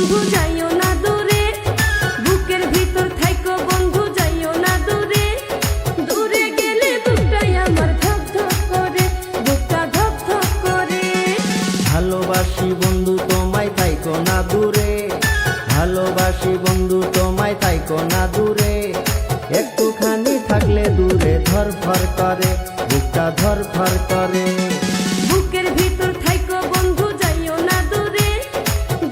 বন্ধু যাইও না দূরে, বুকের ভিতর থাইকো বন্ধু যাইও না দূরে। দূরে গেলে বুকটাই আমার ধক ধক করে, বুকটা ধক ধক করে। ভালোবাসি বন্ধু তোমায় থাইকো না দূরে, ভালোবাসি বন্ধু তোমায় থাইকো না দূরে। একটুখানি থাকলে দূরে ধরফর করে, বুকটা ধরফর করে। বুকের ভিতর থাইকো বন্ধু যাইও না দূরে,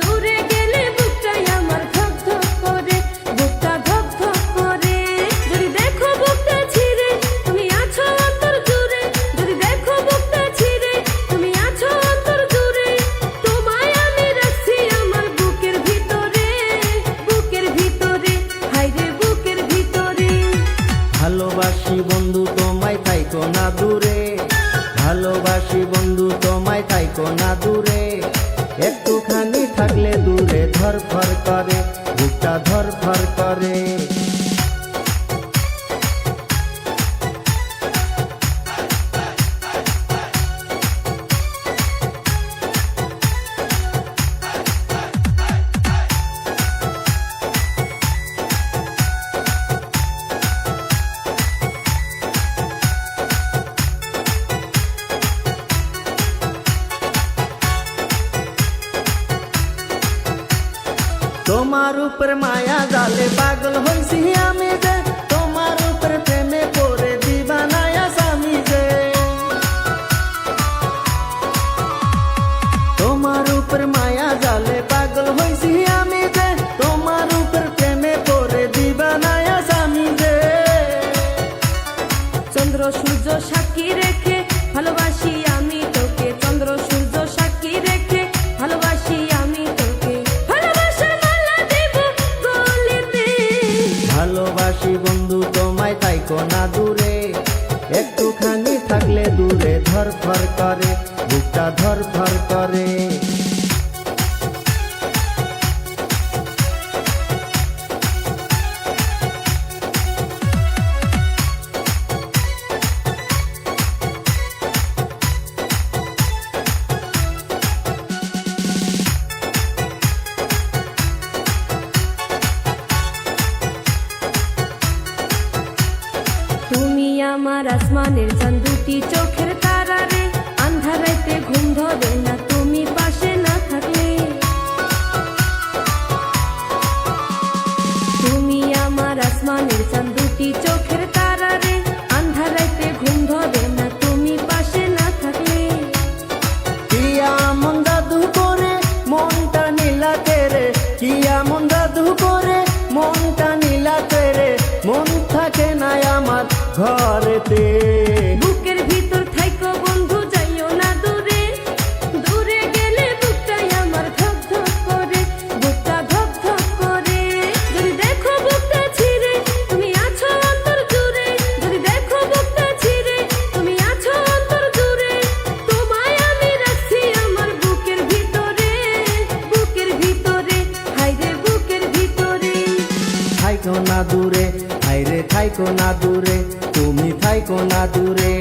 দূরে গেলে বুকটাই আমার ধক ধক করে, বুকটা ধক ধক করে। যদি দেখো বুকটা ছিঁড়ে তুমি আছো অন্তর জুড়ে, যদি দেখো বুকটা ছিঁড়ে তুমি আছো অন্তর জুড়ে। তোমায় আমি রাখছি আমার বুকের ভিতরে, বুকের ভিতরে, হায়রে বুকের ভিতরে। ভালোবাসি বন্ধু তোমায় থাইকো না দূরে, ভালোবাসি বন্ধু তোমায় থাইকো না দূরে। একটুখানি থাকলে দূরে ধরফর করে, বুকটা ধরফর করে। তোমার উপর মায়া জালে পাগল হইছি আমি যে, তোমার উপর প্রেমে পড়ে দিবানায়া স্বামী যে। তোমার উপর মায়া জালে পাগল হইছি আমি যে, তোমার উপর প্রেমে পড়ে দিবানায়া স্বামী যে। চন্দ্র সূর্য সাক্ষী রেখে ভালোবাসি আমি তোকে, চন্দ্র সূর্য সাক্ষী রেখে ভালোবাসি আমি তোকে। ভালোবাসার মালা দেব গলিতে। ভালোবাসি বন্ধু তোমায় থাইকো না দূরে, একটুখানি থাকলে দূরে ধরফর করে, বুকটা ধরফর করে। তুমি আমার আসমানের চাঁদ, দুটি চোখের তারা রে। আন্ধার রাতে ঘুম ধরে না তুমি পাশে না থাকলে। তুমি আমার আসমানের চাঁদ, দুটি চোখের তারা রে। আন্ধার রাতে ঘুম ধরে না তুমি পাশে না থাকলে। কিয়া মন জাদু করে মনটা নীলাতে রে, কিয়া মন জাদু করে মনটা নীলাতে রে। মন থাকে না আমার ঘরেতে। বুকের ভিতর থাইকো বন্ধু যাইও না দূরে, দূরে গেলে বুকটাই আমার ধক ধক করে, বুকটা ধক ধক করে। যদি দেখো বুকটা ছিঁড়ে তুমি আছো অন্তর জুড়ে, যদি দেখো বুকটা ছিঁড়ে তুমি আছো অন্তর জুড়ে। তোমায় আমি রাখছি আমার বুকের ভিতরে, বুকের ভিতরে, হায়রে বুকের ভিতরে। থাইকো না দূরে, হায়রে থাইকো না দূরে, তুমি থাইকো না দূরে।